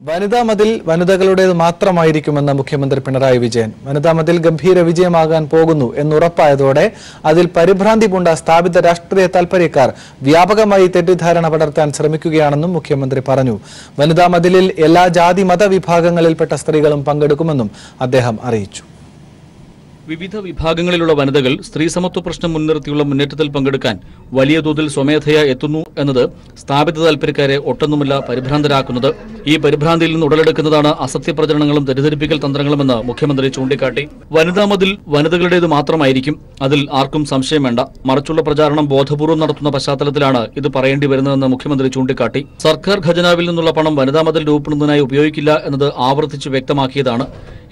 വനിതാ മതിൽ വനിതകളുടേത് മാത്രമായിരിക്കുമെന്ന് മുഖ്യമന്ത്രി പിണറായി വിജയൻ. വനിതാ മതിൽ ഗംഭീര വിജയമാകാൻ പോകുന്നു എന്നുറപ്പായതോടെ അതിൽ പരിഭ്രാന്തി പൂണ്ട സ്ഥാപിത രാഷ്ട്രീയ താൽപര്യക്കാർ വ്യാപകമായി തെറ്റിദ്ധാരണ പടർത്താൻ ശ്രമിക്കുകയാണെന്നും മുഖ്യമന്ത്രി പറഞ്ഞു. വനിതാ മതിലിൽ എല്ലാ ജാതി മത വിഭാഗങ്ങളിൽപ്പെട്ട സ്ത്രീകളും പങ്കെടുക്കുമെന്നും അദ്ദേഹം അറിയിച്ചു. വിവിധ വിഭാഗങ്ങളിലുള്ള വനിതകൾ സ്ത്രീ സമത്വ പ്രശ്നം മുൻനിർത്തിയുള്ള മുന്നേറ്റത്തിൽ പങ്കെടുക്കാൻ വലിയ തോതിൽ സ്വമേധയാ എത്തുന്നു എന്നത് സ്ഥാപിത താൽപര്യക്കാരെ ഒട്ടൊന്നുമല്ല പരിഭ്രാന്തരാക്കുന്നത്. ഈ പരിഭ്രാന്തിയിൽ നിന്ന് ഉടലെടുക്കുന്നതാണ് അസത്യപ്രചരണങ്ങളും തെറ്റിദ്ധരിപ്പിക്കൽ തന്ത്രങ്ങളുമെന്ന് മുഖ്യമന്ത്രി ചൂണ്ടിക്കാട്ടി. വനിതാ മതിൽ വനിതകളുടേത് മാത്രമായിരിക്കും, അതിൽ ആർക്കും സംശയം വേണ്ട. മറിച്ചുള്ള പ്രചാരണം ബോധപൂർവ്വം നടത്തുന്ന പശ്ചാത്തലത്തിലാണ് ഇത് പറയേണ്ടി വരുന്നതെന്ന് മുഖ്യമന്ത്രി ചൂണ്ടിക്കാട്ടി. സർക്കാർ ഖജനാവിൽ നിന്നുള്ള പണം വനിതാ മതിൽ രൂപപ്പെടുന്നതിനായി ഉപയോഗിക്കില്ല എന്നത് ആവർത്തിച്ച് വ്യക്തമാക്കിയതാണ്.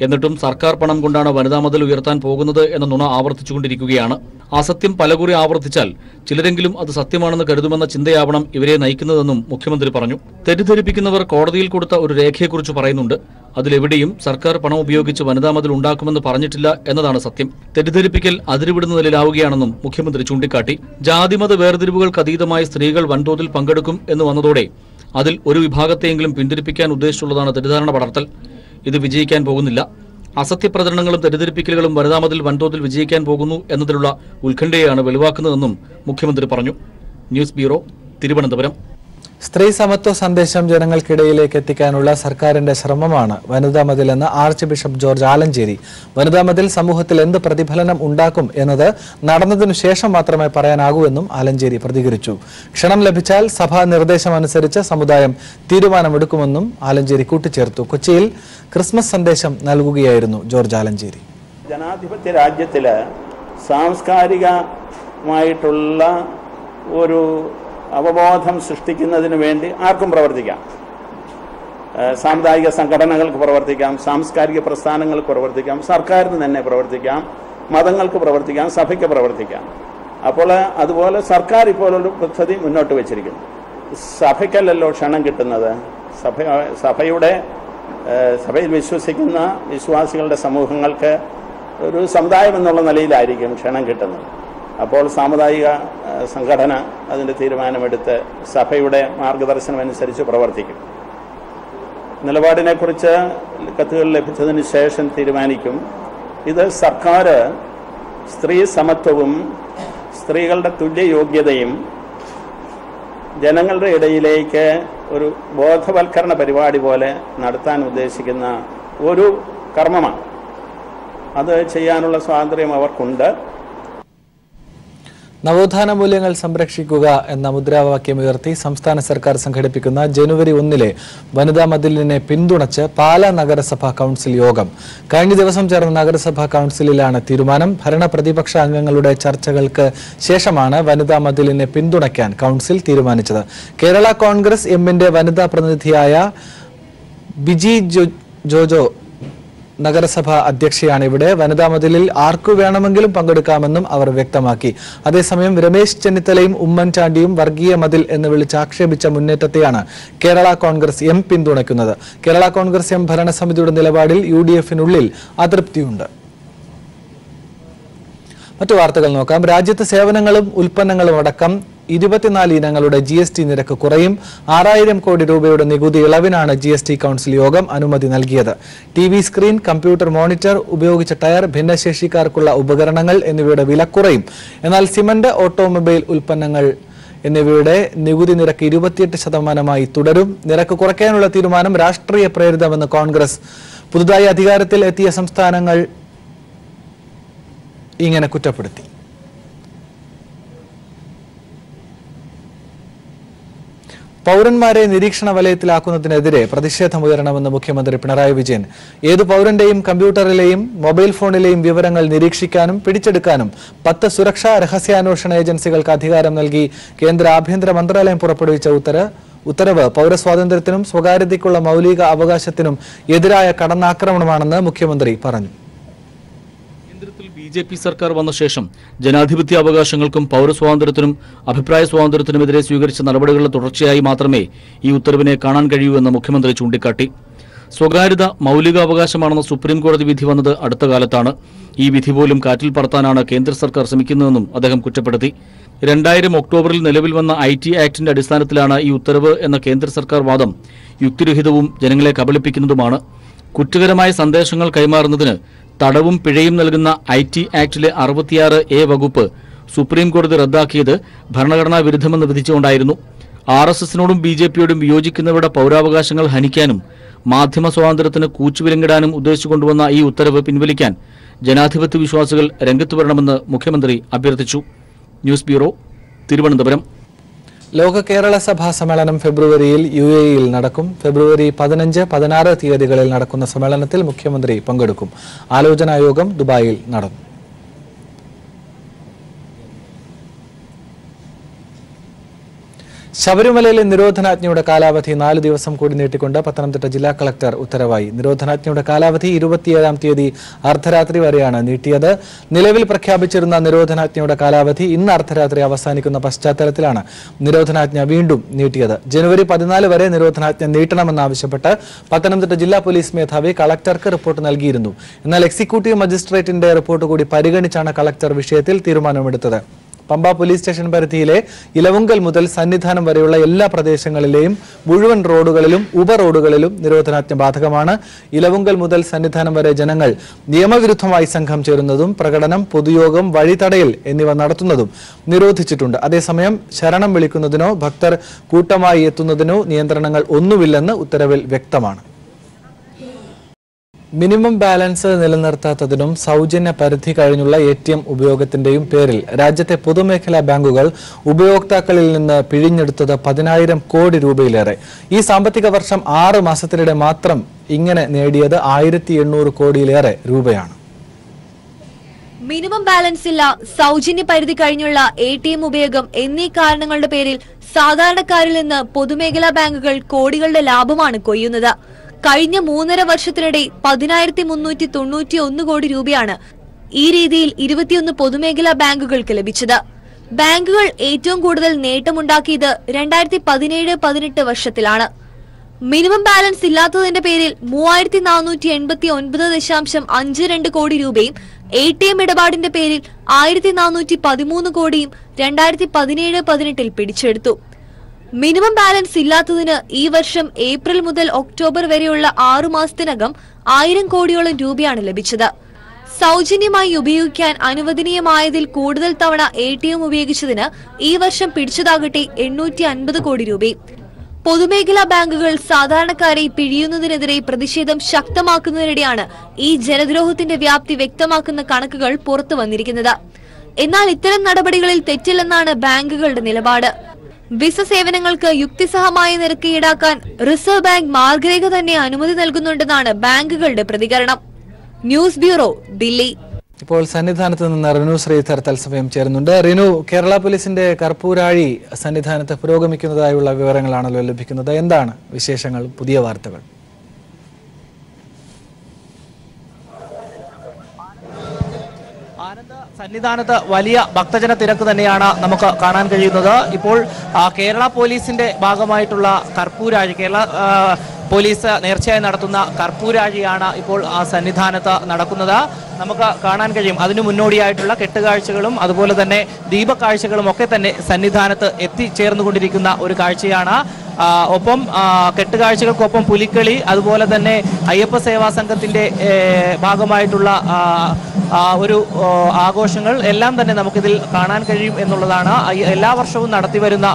എന്നിട്ടും സർക്കാർ പണം കൊണ്ടാണ് വനിതാ മതിൽ ഉയർത്താൻ പോകുന്നത് എന്ന നുണ ആവർത്തിച്ചുകൊണ്ടിരിക്കുകയാണ്. അസത്യം പലകുറി ആവർത്തിച്ചാൽ ചിലരെങ്കിലും അത് സത്യമാണെന്ന് കരുതുമെന്ന ചിന്തയാവണം ഇവരെ നയിക്കുന്നതെന്നും മുഖ്യമന്ത്രി പറഞ്ഞു. തെറ്റിദ്ധരിപ്പിക്കുന്നവർ കോടതിയിൽ കൊടുത്ത ഒരു രേഖയെക്കുറിച്ച് പറയുന്നുണ്ട്. അതിലെവിടെയും സർക്കാർ പണം ഉപയോഗിച്ച് വനിതാ മതിൽ ഉണ്ടാക്കുമെന്ന് പറഞ്ഞിട്ടില്ല എന്നതാണ് സത്യം. തെറ്റിദ്ധരിപ്പിക്കൽ അതിരുവിടുന്ന നിലയിലാവുകയാണെന്നും മുഖ്യമന്ത്രി ചൂണ്ടിക്കാട്ടി. ജാതിമത വേർതിരിവുകൾക്ക് അതീതമായി സ്ത്രീകൾ വൻതോതിൽ പങ്കെടുക്കും എന്ന് വന്നതോടെ അതിൽ ഒരു വിഭാഗത്തെയെങ്കിലും പിന്തിരിപ്പിക്കാൻ ഉദ്ദേശിച്ചുള്ളതാണ് തെറ്റിദ്ധാരണ പടർത്തൽ. ഇത് വിജയിക്കാൻ പോകുന്നില്ല. അസത്യപ്രചരണങ്ങളും തെറ്റിദ്ധരിപ്പിക്കലുകളും വനിതാ മതിൽ വൻതോതിൽ വിജയിക്കാൻ പോകുന്നു എന്നതിലുള്ള ഉത്കണ്ഠയെയാണ് വെളിവാക്കുന്നതെന്നും മുഖ്യമന്ത്രി പറഞ്ഞു. News bureau, Thiruvananthapuram. സ്ത്രീ സമത്വ സന്ദേശം ജനങ്ങൾക്കിടയിലേക്ക് എത്തിക്കാനുള്ള സർക്കാരിന്റെ ശ്രമമാണ് വനിതാ മതിലെന്ന് ആർച്ച് ബിഷപ്പ് ജോർജ് ആലഞ്ചേരി. വനിതാ മതിൽ സമൂഹത്തിൽ എന്ത് പ്രതിഫലനം ഉണ്ടാക്കും എന്നത് നടന്നതിനു ശേഷം മാത്രമേ പറയാനാകൂ ആലഞ്ചേരി പ്രതികരിച്ചു. ക്ഷണം ലഭിച്ചാൽ സഭാ നിർദ്ദേശമനുസരിച്ച് സമുദായം തീരുമാനമെടുക്കുമെന്നും ആലഞ്ചേരി കൂട്ടിച്ചേർത്തു. കൊച്ചിയിൽ ക്രിസ്മസ് സന്ദേശം നൽകുകയായിരുന്നു ജോർജ് ആലഞ്ചേരി. ജനാധിപത്യ രാജ്യത്തില് സാംസ്കാരികമായിട്ടുള്ള ഒരു അവബോധം സൃഷ്ടിക്കുന്നതിന് വേണ്ടി ആർക്കും പ്രവർത്തിക്കാം. സാമുദായിക സംഘടനകൾക്ക് പ്രവർത്തിക്കാം, സാംസ്കാരിക പ്രസ്ഥാനങ്ങൾക്ക് പ്രവർത്തിക്കാം, സർക്കാരിന് തന്നെ പ്രവർത്തിക്കാം, മതങ്ങൾക്ക് പ്രവർത്തിക്കാം, സഭയ്ക്ക് പ്രവർത്തിക്കാം. അപ്പോൾ അതുപോലെ സർക്കാർ ഇപ്പോഴൊരു പദ്ധതി മുന്നോട്ട് വെച്ചിരിക്കുന്നു. സഭയ്ക്കല്ലല്ലോ ക്ഷണം കിട്ടുന്നത്. സഭയിൽ വിശ്വസിക്കുന്ന വിശ്വാസികളുടെ സമൂഹങ്ങൾക്ക് ഒരു സമുദായം എന്നുള്ള നിലയിലായിരിക്കും ക്ഷണം കിട്ടുന്നത്. അപ്പോൾ സാമുദായിക സംഘടന അതിൻ്റെ തീരുമാനമെടുത്ത് സഭയുടെ മാർഗദർശനം അനുസരിച്ച് പ്രവർത്തിക്കും. നിലപാടിനെക്കുറിച്ച് കത്തുകൾ ലഭിച്ചതിന് ശേഷം തീരുമാനിക്കും. ഇത് സർക്കാർ സ്ത്രീ സമത്വവും സ്ത്രീകളുടെ തുല്യ യോഗ്യതയും ജനങ്ങളുടെ ഇടയിലേക്ക് ഒരു ബോധവൽക്കരണ പരിപാടി പോലെ നടത്താൻ ഉദ്ദേശിക്കുന്ന ഒരു കർമ്മമാണ്. അത് ചെയ്യാനുള്ള സ്വാതന്ത്ര്യം അവർക്കുണ്ട്. നവോത്ഥാന മൂല്യങ്ങൾ സംരക്ഷിക്കുക എന്ന മുദ്രാവാക്യമുയർത്തി സംസ്ഥാന സർക്കാർ സംഘടിപ്പിക്കുന്ന ജനുവരി 1 വനിതാ മതിലിനെ പിന്തുണച്ച് പാലാ നഗരസഭാ കൌൺസിൽ യോഗം. കഴിഞ്ഞ ദിവസം ചേർന്ന നഗരസഭാ കൌൺസിലിലാണ് തീരുമാനം. ഭരണ പ്രതിപക്ഷ അംഗങ്ങളുടെ ചർച്ചകൾക്ക് ശേഷമാണ് വനിതാ മതിലിനെ പിന്തുണയ്ക്കാൻ കൌൺസിൽ തീരുമാനിച്ചത്. കേരള കോൺഗ്രസ് എമ്മിന്റെ വനിതാ പ്രതിനിധിയായ ബിജി ജോജോ നഗരസഭാ അധ്യക്ഷയാണ്. ഇവിടെ വനിതാ മതിലിൽ ആർക്കു വേണമെങ്കിലും പങ്കെടുക്കാമെന്നും അവർ വ്യക്തമാക്കി. അതേസമയം രമേശ് ചെന്നിത്തലയും ഉമ്മൻചാണ്ടിയും വർഗീയ മതിൽ എന്ന് വിളിച്ച് ആക്ഷേപിച്ച മുന്നേറ്റത്തെയാണ് കേരള കോൺഗ്രസ് എം പിന്തുണയ്ക്കുന്നത്. കേരള കോൺഗ്രസ് എം ഭരണസമിതിയുടെ നിലപാടിൽ UDF-നുള്ളിൽ അതൃപ്തിയുണ്ട്. മറ്റു വാർത്തകൾ നോക്കാം. രാജ്യത്ത് സേവനങ്ങളും ഉൽപ്പന്നങ്ങളും അടക്കം 24 ഇനങ്ങളുടെ GST നിരക്ക് കുറയും. 6000 കോടി രൂപയുടെ നികുതി ഇളവിനാണ് GST കൌൺസിൽ യോഗം അനുമതി നൽകിയത്. TV സ്ക്രീൻ, കമ്പ്യൂട്ടർ മോണിറ്റർ, ഉപയോഗിച്ച ടയർ, ഭിന്നശേഷിക്കാർക്കുള്ള ഉപകരണങ്ങൾ എന്നിവയുടെ വില കുറയും. എന്നാൽ സിമന്റ്, ഓട്ടോമൊബൈൽ ഉൽപ്പന്നങ്ങൾ എന്നിവയുടെ നികുതി നിരക്ക് 28% തുടരും. നിരക്ക് കുറയ്ക്കാനുള്ള തീരുമാനം രാഷ്ട്രീയ പ്രേരിതമെന്ന് കോൺഗ്രസ്. പുതുതായി അധികാരത്തിൽ എത്തിയ സംസ്ഥാനങ്ങൾ ഇങ്ങനെ കുറ്റപ്പെടുത്തി. പൗരന്മാരെ നിരീക്ഷണ വലയത്തിലാക്കുന്നതിനെതിരെ പ്രതിഷേധമുയരണമെന്ന് മുഖ്യമന്ത്രി പിണറായി വിജയൻ. ഏതു പൗരന്റെയും കമ്പ്യൂട്ടറിലെയും മൊബൈൽ ഫോണിലെയും വിവരങ്ങൾ നിരീക്ഷിക്കാനും പിടിച്ചെടുക്കാനും 10 സുരക്ഷാ രഹസ്യാന്വേഷണ ഏജൻസികൾക്ക് അധികാരം നൽകി കേന്ദ്ര ആഭ്യന്തര മന്ത്രാലയം പുറപ്പെടുവിച്ച ഉത്തരവ് പൗരസ്വാതന്ത്ര്യത്തിനും സ്വകാര്യതയ്ക്കുള്ള മൗലിക അവകാശത്തിനും എതിരായ കടന്നാക്രമണമാണെന്ന് മുഖ്യമന്ത്രി പറഞ്ഞു. BJP സർക്കാർ വന്ന ശേഷം ജനാധിപത്യ അവകാശങ്ങൾക്കും പൗരസ്വാതന്ത്ര്യത്തിനും അഭിപ്രായ സ്വാതന്ത്ര്യത്തിനുമെതിരെ സ്വീകരിച്ച നടപടികളുടെ തുടർച്ചയായി മാത്രമേ ഈ ഉത്തരവിനെ കാണാൻ കഴിയൂ എന്ന് മുഖ്യമന്ത്രി ചൂണ്ടിക്കാട്ടി. സ്വകാര്യത മൗലികാവകാശമാണെന്ന സുപ്രീം കോടതി വിധി വന്നത് അടുത്ത കാലത്താണ്. ഈ വിധി പോലും കാറ്റിൽ പറത്താനാണ് കേന്ദ്ര സർക്കാർ ശ്രമിക്കുന്നതെന്നും അദ്ദേഹം കുറ്റപ്പെടുത്തി. 2000 ഒക്ടോബറിൽ നിലവിൽ വന്ന IT ആക്ടിന്റെ അടിസ്ഥാനത്തിലാണ് ഈ ഉത്തരവ് എന്ന കേന്ദ്ര സർക്കാർ വാദം യുക്തിരഹിതവും ജനങ്ങളെ കബളിപ്പിക്കുന്നതുമാണ്. കുറ്റകരമായ സന്ദേശങ്ങൾ കൈമാറുന്നതിന് തടവും പിഴയും നൽകുന്ന IT ആക്ടിലെ 66A വകുപ്പ് സുപ്രീം കോടതി റദ്ദാക്കിയത് ഭരണഘടനാ വിരുദ്ധമെന്ന് വിധിച്ചുകൊണ്ടായിരുന്നു. RSSനോടും BJPയോടും വിയോജിക്കുന്നവരുടെ പൗരാവകാശങ്ങൾ ഹനിക്കാനും മാധ്യമ സ്വാതന്ത്ര്യത്തിന് കൂച്ചുവിലങ്ങിടാനും ഉദ്ദേശിച്ചുകൊണ്ടുവന്ന ഈ ഉത്തരവ് പിൻവലിക്കാൻ ജനാധിപത്യ വിശ്വാസികൾ രംഗത്ത് വരണമെന്ന് മുഖ്യമന്ത്രി അഭ്യർത്ഥിച്ചു. News bureau, Thiruvananthapuram. ലോക കേരള സഭാ സമ്മേളനം ഫെബ്രുവരിയിൽ UAEയിൽ നടക്കും. ഫെബ്രുവരി 15, 16 തീയതികളിൽ നടക്കുന്ന സമ്മേളനത്തിൽ മുഖ്യമന്ത്രി പങ്കെടുക്കും. ആലോചനാ യോഗം ദുബായിൽ നടന്നു. ശബരിമലയിലെ നിരോധനാജ്ഞയുടെ കാലാവധി 4 ദിവസം കൂടി നീട്ടിക്കൊണ്ട് പത്തനംതിട്ട ജില്ലാ കളക്ടർ ഉത്തരവായി. നിരോധനാജ്ഞയുടെ കാലാവധി 27-ാം തീയതി അർദ്ധരാത്രി വരെയാണ് നീട്ടിയത്. നിലവിൽ പ്രഖ്യാപിച്ചിരുന്ന നിരോധനാജ്ഞയുടെ കാലാവധി ഇന്ന് അർദ്ധരാത്രി അവസാനിക്കുന്ന പശ്ചാത്തലത്തിലാണ് നിരോധനാജ്ഞ വീണ്ടും നീട്ടിയത്. ജനുവരി 14 വരെ നിരോധനാജ്ഞ നീട്ടണമെന്നാവശ്യപ്പെട്ട് പത്തനംതിട്ട ജില്ലാ പോലീസ് മേധാവി കളക്ടർക്ക് റിപ്പോർട്ട് നൽകിയിരുന്നു. എന്നാൽ എക്സിക്യൂട്ടീവ് മജിസ്ട്രേറ്റിന്റെ റിപ്പോർട്ട് കൂടി പരിഗണിച്ചാണ് കളക്ടർ വിഷയത്തിൽ തീരുമാനമെടുത്തത്. പമ്പ പോലീസ് സ്റ്റേഷൻ പരിധിയിലെ ഇലവുങ്കൽ മുതൽ സന്നിധാനം വരെയുള്ള എല്ലാ പ്രദേശങ്ങളിലെയും മുഴുവൻ റോഡുകളിലും ഉപറോഡുകളിലും നിരോധനാജ്ഞ ബാധകമാണ്. ഇലവുങ്കൽ മുതൽ സന്നിധാനം വരെ ജനങ്ങൾ നിയമവിരുദ്ധമായി സംഘം ചേരുന്നതും പ്രകടനം, പൊതുയോഗം, വഴിതടയൽ എന്നിവ നടത്തുന്നതും നിരോധിച്ചിട്ടുണ്ട്. അതേസമയം ശരണം വിളിക്കുന്നതിനോ ഭക്തർ കൂട്ടമായി എത്തുന്നതിനോ നിയന്ത്രണങ്ങൾ ഒന്നുമില്ലെന്ന് ഉത്തരവിൽ വ്യക്തമാണ്. മിനിമം ബാലൻസ് നിലനിർത്താത്തതിനും സൗജന്യ പരിധി കഴിഞ്ഞുള്ള ATM ഉപയോഗത്തിന്റെയും പേരിൽ രാജ്യത്തെ പൊതുമേഖലാ ബാങ്കുകൾ ഉപയോക്താക്കളിൽ നിന്ന് പിഴിഞ്ഞെടുത്തത് 10,000 കോടി രൂപയിലേറെ. ഈ സാമ്പത്തിക വർഷം 6 മാസത്തിനിടെ മാത്രം ഇങ്ങനെ നേടിയത് 1,800 കോടിയിലേറെ രൂപയാണ്. മിനിമം ബാലൻസ് ഇല്ല, സൗജന്യ പരിധി കഴിഞ്ഞുള്ള ATM ഉപയോഗം എന്നീ കാരണങ്ങളുടെ പേരിൽ സാധാരണക്കാരിൽ നിന്ന് പൊതുമേഖലാ ബാങ്കുകൾ കോടികളുടെ ലാഭമാണ് കൊയ്യുന്നത്. കഴിഞ്ഞ 3.5 വർഷത്തിനിടെ 10,391 കോടി രൂപയാണ് ഈ രീതിയിൽ 21 പൊതുമേഖലാ ബാങ്കുകൾക്ക് ലഭിച്ചത്. ബാങ്കുകൾ ഏറ്റവും കൂടുതൽ നേട്ടമുണ്ടാക്കിയത് 2017-18 വർഷത്തിലാണ്. മിനിമം ബാലൻസ് ഇല്ലാത്തതിന്റെ പേരിൽ 3,489.52 കോടി രൂപയും ATM ഇടപാടിന്റെ പേരിൽ 1,413 കോടിയും 2017-18 പിടിച്ചെടുത്തു. മിനിമം ബാലൻസ് ഇല്ലാത്തതിന് ഈ വർഷം ഏപ്രിൽ മുതൽ ഒക്ടോബർ വരെയുള്ള 6 മാസത്തിനകം 1000 കോടിയോളം രൂപയാണ് ലഭിച്ചത്. സൗജന്യമായി ഉപയോഗിക്കാൻ അനുവദനീയമായതിൽ കൂടുതൽ തവണ ATM ഉപയോഗിച്ചതിന് ഈ വർഷം പിടിച്ചതാകട്ടെ 850 കോടി രൂപയും. പൊതുമേഖലാ ബാങ്കുകൾ സാധാരണക്കാരെ പിഴിയുന്നതിനെതിരെ പ്രതിഷേധം ശക്തമാക്കുന്നതിനിടെയാണ് ഈ ജനദ്രോഹത്തിന്റെ വ്യാപ്തി വ്യക്തമാക്കുന്ന കണക്കുകൾ പുറത്തു വന്നിരിക്കുന്നത്. എന്നാൽ ഇത്തരം നടപടികളിൽ തെറ്റില്ലെന്നാണ് ബാങ്കുകളുടെ നിലപാട്. വിസ സേവനങ്ങൾക്ക് യുക്തിസഹമായ നിരക്ക് ഈടാക്കാൻ റിസർവ് ബാങ്ക് മാർഗരേഖ തന്നെ അനുമതി നൽകുന്നുണ്ടെന്നാണ് ബാങ്കുകളുടെ പ്രതികരണം. News bureau, Delhi. ഇപ്പോൾ സന്നിധാനത്ത് നിന്ന് റിനു ശ്രീധർ തത്സമയം ചേരുന്നുണ്ട്. റിനു, കേരള പോലീസിന്റെ കർപ്പൂരാഴി സന്നിധാനത്ത് പുരോഗമിക്കുന്നതായുള്ള വിവരങ്ങളാണല്ലോ ലഭിക്കുന്നത്. എന്താണ് വിശേഷങ്ങൾ, പുതിയ വാർത്തകൾ? സന്നിധാനത്ത് വലിയ ഭക്തജന തിരക്ക് തന്നെയാണ് നമുക്ക് കാണാൻ കഴിയുന്നത്. ഇപ്പോൾ കേരള പോലീസിന്റെ ഭാഗമായിട്ടുള്ള കർപ്പൂരാഴി, കേരള പോലീസ് നേർച്ചയായി നടത്തുന്ന കർപ്പൂരാഴിയാണ് ഇപ്പോൾ സന്നിധാനത്ത് നടക്കുന്നത്. നമുക്ക് കാണാൻ കഴിയും. അതിനു മുന്നോടിയായിട്ടുള്ള കെട്ടുകാഴ്ചകളും അതുപോലെ തന്നെ ദീപക്കാഴ്ചകളും ഒക്കെ തന്നെ സന്നിധാനത്ത് എത്തിച്ചേർന്നുകൊണ്ടിരിക്കുന്ന ഒരു കാഴ്ചയാണ്. ഒപ്പം കെട്ടുകാഴ്ചകൾക്കൊപ്പം പുലിക്കളി, അതുപോലെ തന്നെ അയ്യപ്പ സേവാ സംഘത്തിന്റെ ഭാഗമായിട്ടുള്ള ഒരു ആഘോഷങ്ങൾ എല്ലാം തന്നെ നമുക്കിതിൽ കാണാൻ കഴിയും എന്നുള്ളതാണ്. എല്ലാ വർഷവും നടത്തിവരുന്ന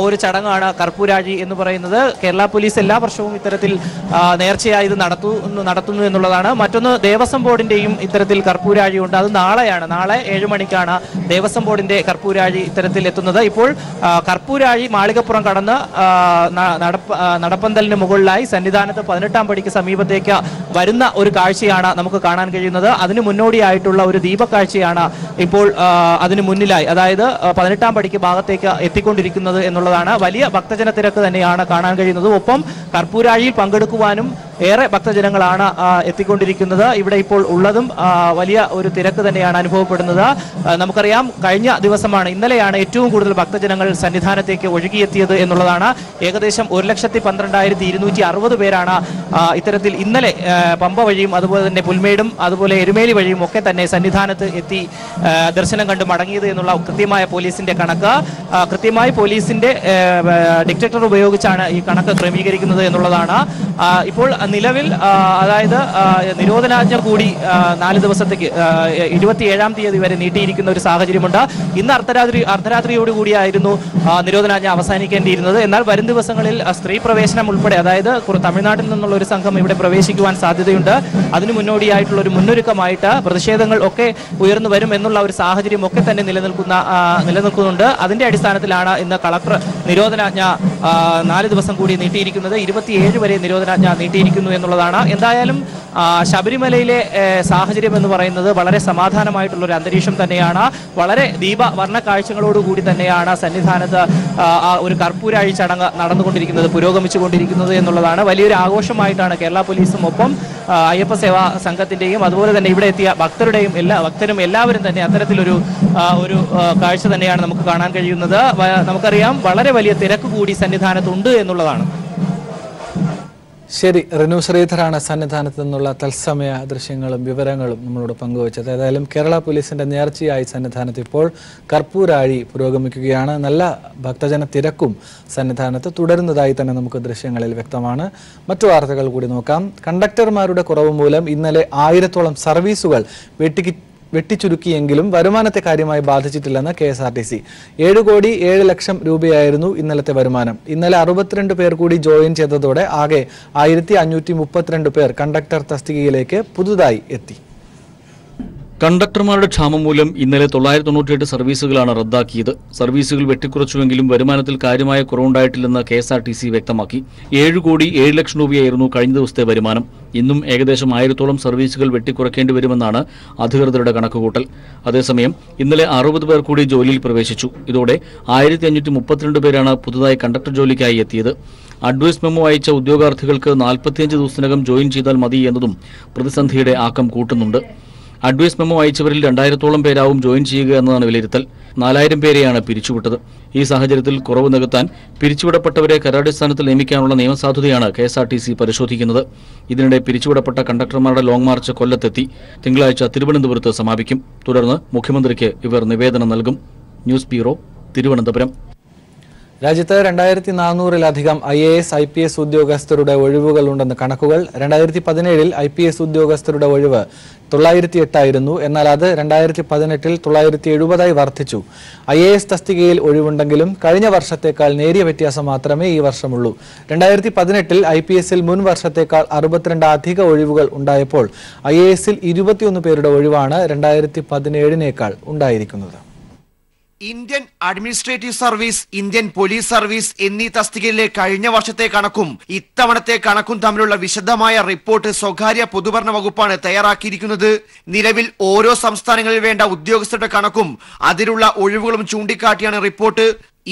ഒരു ചടങ്ങാണ് കർപ്പൂരാഴി എന്ന് പറയുന്നത്. കേരള പോലീസ് എല്ലാ വർഷവും ഇത്തരത്തിൽ നേർച്ചയായി ഇത് നടത്തുന്നു എന്നുള്ളതാണ്. മറ്റൊന്ന്, ദേവസ്വം ബോർഡിന്റെയും ഇത്തരത്തിൽ കർപ്പൂരാഴി ഉണ്ട്. അത് നാളെയാണ്. നാളെ 7 മണിക്കാണ് ദേവസ്വം ബോർഡിന്റെ കർപ്പൂരാഴി ഇത്തരത്തിൽ എത്തുന്നത്. ഇപ്പോൾ കർപ്പൂരാഴി മാളികപ്പുറം കടന്ന് നടപ്പന്തലിന് മുകളിലായി സന്നിധാനത്ത് 18-ാം പടിക്ക് സമീപത്തേക്ക് വരുന്ന ഒരു കാഴ്ചയാണ് നമുക്ക് കാണാൻ കഴിയുന്നത്. അതിന് മുന്നോടിയായിട്ടുള്ള ഒരു ദീപക്കാഴ്ചയാണ് ഇപ്പോൾ അതിന് മുന്നിലായി, അതായത് 18-ാം പടിക്ക് ഭാഗത്തേക്ക് എത്തിക്കൊണ്ടിരിക്കുന്നത് എന്നുള്ളതാണ്. വലിയ ഭക്തജന തിരക്ക് തന്നെയാണ് കാണാൻ കഴിയുന്നത്. ഒപ്പം കർപ്പൂരാഴിയിൽ പങ്കെടുക്കുവാനും ഏറെ ഭക്തജനങ്ങളാണ് എത്തിക്കൊണ്ടിരിക്കുന്നത്. ഇവിടെ ഇപ്പോൾ ഉള്ളതും വലിയ ഒരു തിരക്ക് തന്നെയാണ് അനുഭവപ്പെടുന്നത്. നമുക്കറിയാം, കഴിഞ്ഞ ദിവസമാണ്, ഇന്നലെയാണ് ഏറ്റവും കൂടുതൽ ഭക്തജനങ്ങൾ സന്നിധാനത്തേക്ക് ഒഴുകിയെത്തിയത് എന്നുള്ളതാണ്. ഏകദേശം 1,12,260 പേരാണ് ഇത്തരത്തിൽ ഇന്നലെ പമ്പ വഴിയും അതുപോലെ തന്നെ പുൽമേടും അതുപോലെ എരുമേലി വഴിയും ഒക്കെ തന്നെ സന്നിധാനത്ത് എത്തി ദർശനം കണ്ട് മടങ്ങിയത് എന്നുള്ള കൃത്യമായ പോലീസിന്റെ കണക്ക്. കൃത്യമായി പോലീസിന്റെ ഡിറ്റക്ടർ ഉപയോഗിച്ചാണ് ഈ കണക്ക് ക്രമീകരിക്കുന്നത് എന്നുള്ളതാണ്. ഇപ്പോൾ നിലവിൽ അതായത് നിരോധനാജ്ഞ കൂടി 4 ദിവസത്തേക്ക് 27-ാം തീയതി വരെ നീട്ടിയിരിക്കുന്ന ഒരു സാഹചര്യമുണ്ട്. ഇന്ന് അർദ്ധരാത്രിയോടുകൂടിയായിരുന്നു നിരോധനാജ്ഞ അവസാനിക്കേണ്ടിയിരുന്നത്. എന്നാൽ വരും ദിവസങ്ങളിൽ സ്ത്രീ പ്രവേശനം ഉൾപ്പെടെ, അതായത് തമിഴ്നാട്ടിൽ നിന്നുള്ള ഒരു സംഘം ഇവിടെ പ്രവേശിക്കുവാൻ സാധ്യതയുണ്ട്. അതിനു മുന്നോടിയായിട്ടുള്ള ഒരു മുന്നൊരുക്കമായിട്ട് പ്രതിഷേധങ്ങൾ ഒക്കെ ഉയർന്നു വരും എന്നുള്ള ഒരു സാഹചര്യം ഒക്കെ തന്നെ നിലനിൽക്കുന്നുണ്ട്. അതിന്റെ അടിസ്ഥാനത്തിലാണ് ഇന്ന് കളക്ടർ നിരോധനാജ്ഞ 4 ദിവസം കൂടി നീട്ടിയിരിക്കുന്നത്. 27 വരെ നിരോധനാജ്ഞ നീട്ടിയിരിക്കുന്നു എന്നുള്ളതാണ്. എന്തായാലും ശബരിമലയിലെ സാഹചര്യം എന്ന് പറയുന്നത് വളരെ സമാധാനമായിട്ടുള്ള ഒരു അന്തരീക്ഷം തന്നെയാണ്. വളരെ ദീപവർണ്ണ കാഴ്ചകളോടുകൂടി തന്നെയാണ് സന്നിധാനത്ത് ഒരു കർപ്പൂരാഴി ചടങ്ങ് നടന്നുകൊണ്ടിരിക്കുന്നത്, പുരോഗമിച്ചുകൊണ്ടിരിക്കുന്നത് എന്നുള്ളതാണ്. വലിയൊരു ആഘോഷമായിട്ടാണ് കേരള പോലീസും ഒപ്പം അയ്യപ്പ സേവാ സംഘത്തിന്റെയും അതുപോലെ തന്നെ ഇവിടെ എത്തിയ ഭക്തരും എല്ലാവരും തന്നെ അത്തരത്തിലൊരു കാഴ്ച തന്നെയാണ് നമുക്ക് കാണാൻ കഴിയുന്നത്. നമുക്കറിയാം, വളരെ വലിയ തിരക്ക് കൂടി സന്നിധാനത്തുണ്ട് എന്നുള്ളതാണ്. ശരി, റിനു ശ്രീധരാണ് സന്നിധാനത്ത് നിന്നുള്ള തത്സമയ ദൃശ്യങ്ങളും വിവരങ്ങളും നമ്മളോട് പങ്കുവച്ചത്. ഏതായാലും കേരള പോലീസിന്റെ നേർച്ചയായി സന്നിധാനത്ത് ഇപ്പോൾ കർപ്പൂരാഴി പുരോഗമിക്കുകയാണ്. നല്ല ഭക്തജന തിരക്കും സന്നിധാനത്ത് തുടരുന്നതായി തന്നെ നമുക്ക് ദൃശ്യങ്ങളിൽ വ്യക്തമാണ്. മറ്റു വാർത്തകൾ കൂടി നോക്കാം. കണ്ടക്ടർമാരുടെ കുറവ് മൂലം ഇന്നലെ 1000-ഓളം സർവീസുകൾ വെട്ടിച്ചുരുക്കിയെങ്കിലും വരുമാനത്തെ കാര്യമായി ബാധിച്ചിട്ടില്ലെന്ന് KSRTC. 7,07,00,000 രൂപയായിരുന്നു ഇന്നലത്തെ വരുമാനം. ഇന്നലെ 62 പേർ കൂടി ജോയിൻ ചെയ്തതോടെ ആകെ 1532 പേർ കണ്ടക്ടർ തസ്തികയിലേക്ക് പുതുതായി എത്തി. കണ്ടക്ടർമാരുടെ ക്ഷാമം മൂലം ഇന്നലെ 998 സർവീസുകളാണ് റദ്ദാക്കിയത്. സർവീസുകൾ വെട്ടിക്കുറച്ചുവെങ്കിലും വരുമാനത്തിൽ കാര്യമായ കുറവുണ്ടായിട്ടില്ലെന്ന് KSRTC വ്യക്തമാക്കി. 7,07,00,000 രൂപയായിരുന്നു കഴിഞ്ഞ ദിവസത്തെ വരുമാനം. ഇന്നും ഏകദേശം 1000-ഓളം സർവീസുകൾ വെട്ടിക്കുറയ്ക്കേണ്ടി വരുമെന്നാണ് അധികൃതരുടെ കണക്കുകൂട്ടൽ. അതേസമയം ഇന്നലെ 60 പേർ കൂടി ജോലിയിൽ പ്രവേശിച്ചു. ഇതോടെ 1532 പേരാണ് പുതുതായി കണ്ടക്ടർ ജോലിക്കായി എത്തിയത്. അഡ്വൈസ് മെമ്മോ അയച്ച ഉദ്യോഗാർത്ഥികൾക്ക് 45 ദിവസത്തിനകം ജോയിൻ ചെയ്താൽ മതി എന്നതും പ്രതിസന്ധിയുടെ ആക്കം കൂട്ടുന്നുണ്ട്. അഡ്വൈസ് മെമ്മോ അയച്ചവരിൽ 2000-ഓളം പേരാവും ജോയിൻ ചെയ്യുക എന്നതാണ് വിലയിരുത്തൽ. 4000 പേരെയാണ് പിരിച്ചുവിട്ടത്. ഈ സാഹചര്യത്തിൽ കുറവ് നികത്താൻ പിരിച്ചുവിടപ്പെട്ടവരെ കരാടിസ്ഥാനത്തിൽ നിയമിക്കാനുള്ള നിയമസാധുതയാണ് KSRTC പരിശോധിക്കുന്നത്. ഇതിനിടെ പിരിച്ചുവിടപ്പെട്ട കണ്ടക്ടർമാരുടെ ലോങ് മാർച്ച് കൊല്ലത്തെത്തി. തിങ്കളാഴ്ച തിരുവനന്തപുരത്ത് സമാപിക്കും. തുടർന്ന് മുഖ്യമന്ത്രിക്ക് ഇവർ നിവേദനം നൽകും. News bureau, Thiruvananthapuram. രാജ്യത്ത് 2400-ലധികം IAS, IPS ഉദ്യോഗസ്ഥരുടെ ഒഴിവുകളുണ്ടെന്ന് കണക്കുകൾ. 2017-ൽ IPS ഉദ്യോഗസ്ഥരുടെ ഒഴിവ് 908 ആയിരുന്നു. എന്നാൽ അത് 2018-ൽ 970 വർദ്ധിച്ചു. IAS തസ്തികയിൽ ഒഴിവുണ്ടെങ്കിലും കഴിഞ്ഞ വർഷത്തേക്കാൾ നേരിയ വ്യത്യാസം മാത്രമേ ഈ വർഷമുള്ളൂ. 2018-ൽ IPS-ൽ മുൻ വർഷത്തേക്കാൾ 62 അധിക ഒഴിവുകൾ ഉണ്ടായപ്പോൾ IAS-ൽ 21 പേരുടെ ഒഴിവാണ് 2017-നേക്കാൾ ഉണ്ടായിരിക്കുന്നത്. Indian administrative service, Indian police service എന്നീ തസ്തികയിലെ കഴിഞ്ഞ വർഷത്തെ കണക്കും ഇത്തവണത്തെ കണക്കും തമ്മിലുള്ള വിശദമായ റിപ്പോർട്ട് സ്വകാര്യ പൊതുഭരണ വകുപ്പാണ് തയ്യാറാക്കിയിരിക്കുന്നത്. നിലവിൽ ഓരോ സംസ്ഥാനങ്ങളിൽ വേണ്ട ഉദ്യോഗസ്ഥരുടെ കണക്കും അതിലുള്ള ഒഴിവുകളും ചൂണ്ടിക്കാട്ടിയാണ് റിപ്പോർട്ട്.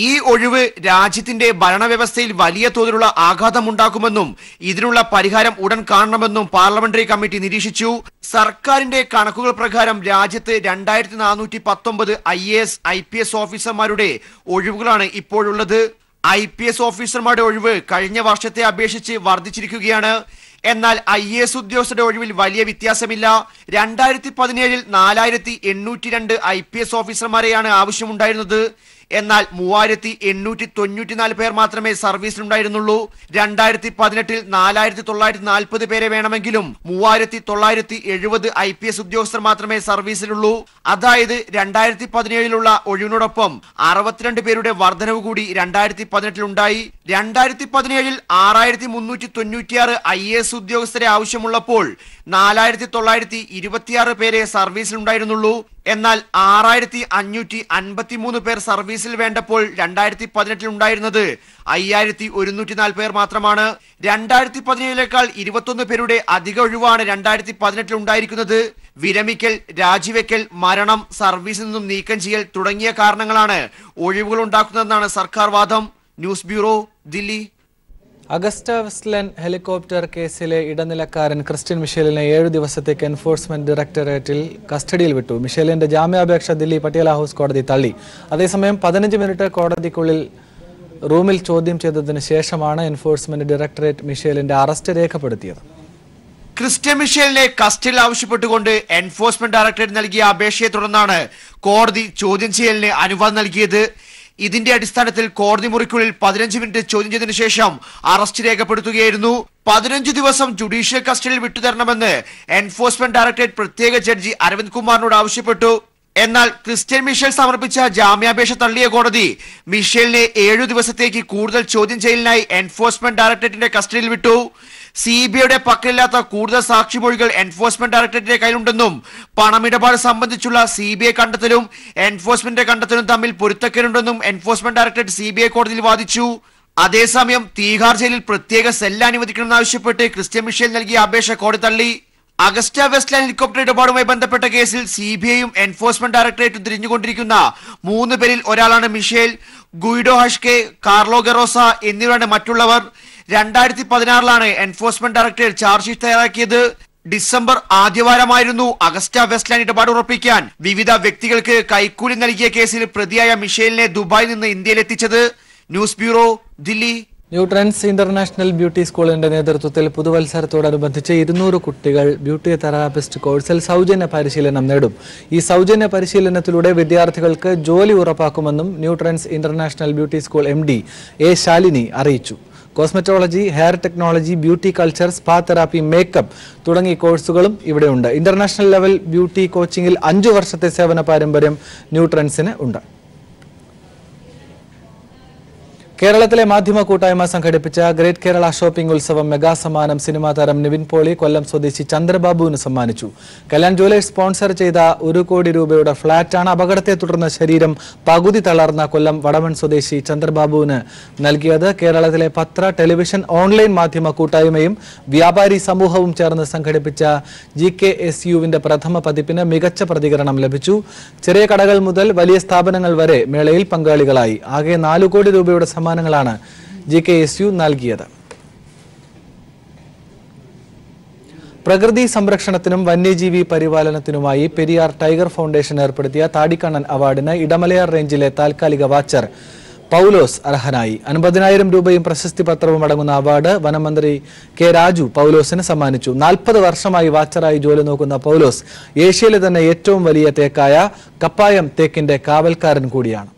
ഈ ഒഴിവ് രാജ്യത്തിന്റെ ഭരണവ്യവസ്ഥയിൽ വലിയ തോതിലുള്ള ആഘാതമുണ്ടാക്കുമെന്നും ഇതിനുള്ള പരിഹാരം ഉടൻ കാണണമെന്നും പാർലമെന്ററി കമ്മിറ്റി നിരീക്ഷിച്ചു. സർക്കാരിന്റെ കണക്കുകൾ പ്രകാരം രാജ്യത്ത് 2419 IAS, IPS ഓഫീസർമാരുടെ ഒഴിവുകളാണ് ഇപ്പോഴുള്ളത്. IPS ഓഫീസർമാരുടെ ഒഴിവ് കഴിഞ്ഞ വർഷത്തെ അപേക്ഷിച്ച് വർദ്ധിച്ചിരിക്കുകയാണ്. എന്നാൽ IAS ഉദ്യോഗസ്ഥരുടെ ഒഴിവിൽ വലിയ വ്യത്യാസമില്ല. 2017-ൽ 4802 IPS ഓഫീസർമാരെയാണ് ആവശ്യമുണ്ടായിരുന്നത്. എന്നാൽ 3894 പേർ മാത്രമേ സർവീസിലുണ്ടായിരുന്നുള്ളൂ. 2018-ൽ 4940 പേരെ വേണമെങ്കിലും 3970 IPS ഉദ്യോഗസ്ഥർ മാത്രമേ സർവീസിലുള്ളൂ. അതായത് 2017-ലുള്ള ഒഴിവിനോടൊപ്പം 62 പേരുടെ വർധനവ് കൂടി 2018-ൽ ഉണ്ടായി. 2017-ൽ 6396 IAS ഉദ്യോഗസ്ഥരെ ആവശ്യമുള്ളപ്പോൾ 4926 പേരെ സർവീസിലുണ്ടായിരുന്നുള്ളൂ. എന്നാൽ 6553 പേർ സർവീസിൽ വേണ്ടപ്പോൾ 2018-ൽ ഉണ്ടായിരുന്നത് 5104 പേർ മാത്രമാണ്. 2017-ലേക്കാൾ 21 പേരുടെ അധിക ഒഴിവാണ് 2018-ൽ ഉണ്ടായിരിക്കുന്നത്. വിരമിക്കൽ, രാജിവെക്കൽ, മരണം, സർവീസിൽ നിന്നും നീക്കം ചെയ്യൽ തുടങ്ങിയ കാരണങ്ങളാണ് ഒഴിവുകൾ ഉണ്ടാക്കുന്നതെന്നാണ് സർക്കാർ വാദം. News bureau, Delhi. Agusta Westland helicopter കേസിലെ ഇടനിലക്കാരൻ ക്രിസ്റ്റ്യൻ മിഷേലിനെ 7 ദിവസത്തേക്ക് എൻഫോഴ്സ്മെന്റ് ഡയറക്ടറേറ്റിൽ കസ്റ്റഡിയിൽ വിട്ടു. മിഷേലിന്റെ ജാമ്യാപേക്ഷ ദില്ലി പട്ടിയാല ഹൌസ് കോടതി തള്ളി. അതേസമയം 15 മിനിറ്റ് കോടതിക്കുള്ളിൽ റൂമിൽ ചോദ്യം ചെയ്തതിനു ശേഷമാണ് എൻഫോഴ്സ്മെന്റ് ഡയറക്ടറേറ്റ് മിഷേലിന്റെ അറസ്റ്റ് രേഖപ്പെടുത്തിയത്. ക്രിസ്റ്റ്യൻ മിഷേലിനെ കസ്റ്റഡിയിൽ ആവശ്യപ്പെട്ടുകൊണ്ട് എൻഫോഴ്സ്മെന്റ് ഡയറക്ടറേറ്റ് നൽകിയ അപേക്ഷയെ തുടർന്നാണ് കോടതി ചോദ്യം ചെയ്യലിന് അനുവാദം നൽകിയത്. ഇതിന്റെ അടിസ്ഥാനത്തിൽ കോടതി മുറിക്കുള്ളിൽ 15 മിനിറ്റ് ചോദ്യം ചെയ്തതിനു ശേഷം അറസ്റ്റ് രേഖപ്പെടുത്തുകയായിരുന്നു. 15 ദിവസം ജുഡീഷ്യൽ കസ്റ്റഡിയിൽ വിട്ടുതരണമെന്ന് എൻഫോഴ്സ്മെന്റ് ഡയറക്ടറേറ്റ് പ്രത്യേക ജഡ്ജി അരവിന്ദ് കുമാറിനോട് ആവശ്യപ്പെട്ടു. എന്നാൽ ക്രിസ്റ്റ്യൻ മിഷേൽ സമർപ്പിച്ച ജാമ്യാപേക്ഷ തള്ളിയ കോടതി മിഷേലിനെ 7 ദിവസത്തേക്ക് കൂടുതൽ ചോദ്യം ചെയ്യലിനായി എൻഫോഴ്സ്മെന്റ് ഡയറക്ടറേറ്റിന്റെ കസ്റ്റഡിയിൽ വിട്ടു. CBIയുടെ പക്കലില്ലാത്ത കൂടുതൽ സാക്ഷിമൊഴികൾ എൻഫോഴ്സ്മെന്റ് ഡയറക്ടറേറ്റിന്റെ കയ്യിലുണ്ടെന്നും പണമിടപാട് സംബന്ധിച്ചുള്ള CBI കണ്ടെത്തലും എൻഫോഴ്സ്മെന്റ് കണ്ടെത്തലും തമ്മിൽ പൊരുത്തക്കേടുണ്ടെന്നും എൻഫോഴ്സ്മെന്റ് ഡയറക്ടറേറ്റ് CBI കോടതിയിൽ വാദിച്ചു. അതേസമയം തീഹാർ ജയിലിൽ പ്രത്യേക സെല്ല് അനുവദിക്കണമെന്നാവശ്യപ്പെട്ട് ക്രിസ്റ്റ്യൻ മിഷേൽ നൽകിയ അപേക്ഷ കോടതി തള്ളി. അഗസ്റ്റ വെസ്റ്റ്ലാൻഡ് ഹെലികോപ്റ്റർ ഇടപാടുമായി ബന്ധപ്പെട്ട കേസിൽ CBIയും എൻഫോഴ്സ്മെന്റ് ഡയറക്ടറേറ്റും തിരിഞ്ഞുകൊണ്ടിരിക്കുന്ന 3 പേരിൽ ഒരാളാണ് മിഷേൽ. ഗുയിഡോ ഹഷ്കെ, കാർലോ ഗറോസ എന്നിവരാണ് മറ്റുള്ളവർ. 2016 എൻഫോഴ്സ്മെന്റ് ഡയറക്ടറേറ്റ് ചാർജ് ഷീറ്റ് തയ്യാറാക്കിയത്. ഡിസംബർ ആദ്യവാരമായിരുന്നു അഗസ്റ്റ വെസ്റ്റ്ലാൻഡ് ഇടപാട് ഉറപ്പിക്കാൻ വിവിധ വ്യക്തികൾക്ക് കൈക്കൂലി നൽകിയ കേസിൽ പ്രതിയായ മിഷേലിനെ ദുബായിൽ നിന്ന് ഇന്ത്യയിലെത്തിച്ചത്. News bureau, Delhi. ന്യൂട്രൻസ് ഇന്റർനാഷണൽ ബ്യൂട്ടി സ്കൂളിന്റെ നേതൃത്വത്തിൽ പുതുവത്സരത്തോടനുബന്ധിച്ച് 200 കുട്ടികൾ ബ്യൂട്ടി തെറാപ്പിസ്റ്റ് കോഴ്സിൽ സൗജന്യ പരിശീലനം നേടും. ഈ സൗജന്യ പരിശീലനത്തിലൂടെ വിദ്യാർത്ഥികൾക്ക് ജോലി ഉറപ്പാക്കുമെന്നും ന്യൂട്രൻസ് international beauty school MD A. Shalini അറിയിച്ചു. Cosmetology, hair technology, beauty culture, spa therapy, makeup തുടങ്ങിയ കോഴ്സുകളും ഇവിടെയുണ്ട്. ഇന്റർനാഷണൽ ലെവൽ ബ്യൂട്ടി കോച്ചിങ്ങിൽ 5 വർഷത്തെ സേവന പാരമ്പര്യം ന്യൂട്രൻസിന് ഉണ്ട്. കേരളത്തിലെ മാധ്യമ കൂട്ടായ്മ സംഘടിപ്പിച്ച ഗ്രേറ്റ് കേരള ഷോപ്പിംഗ് ഉത്സവം മെഗാ സമ്മാനം സിനിമാ താരം നിവിൻ പോളി കൊല്ലം സ്വദേശി ചന്ദ്രബാബുവിന് സമ്മാനിച്ചു. കല്യാൺ ജ്വല്ലേഴ്സ് സ്പോൺസർ ചെയ്ത 1 കോടി രൂപയുടെ ഫ്ളാറ്റാണ് അപകടത്തെ തുടർന്ന് ശരീരം പകുതി തളർന്ന കൊല്ലം വടവൺ സ്വദേശി ചന്ദ്രബാബുവിന് നൽകിയത്. കേരളത്തിലെ പത്ര, ടെലിവിഷൻ, ഓൺലൈൻ മാധ്യമ കൂട്ടായ്മയും വ്യാപാരി സമൂഹവും ചേർന്ന് സംഘടിപ്പിച്ച GKSUവിന്റെ പ്രഥമ പതിപ്പിന് മികച്ച പ്രതികരണം ലഭിച്ചു. ചെറിയ കടകൾ മുതൽ വലിയ സ്ഥാപനങ്ങൾ വരെ മേളയിൽ പങ്കാളികളായി. ആകെ 4 കോടി രൂപയുടെ സമ്മാനങ്ങളാണ് GKSU നൽകിയത്. പ്രകൃതി സംരക്ഷണത്തിനും വന്യജീവി പരിപാലനത്തിനുമായി പെരിയാർ ടൈഗർ ഫൗണ്ടേഷൻ ഏർപ്പെടുത്തിയ താടിക്കണ്ണൻ അവാർഡിന് ഇടമലയാർ റേഞ്ചിലെ താൽക്കാലിക വാച്ചർ പൗലോസ് അർഹനായി. 50,000 രൂപയും പ്രശസ്തി പത്രവും അടങ്ങുന്ന അവാർഡ് വനമന്ത്രി K. രാജു പൗലോസിന് സമ്മാനിച്ചു. 40 വർഷമായി വാച്ചറായി ജോലി നോക്കുന്ന പൗലോസ് ഏഷ്യയിലെ തന്നെ ഏറ്റവും വലിയ തേക്കായ കപ്പായം തേക്കിന്റെ കാവൽക്കാരൻ കൂടിയാണ്.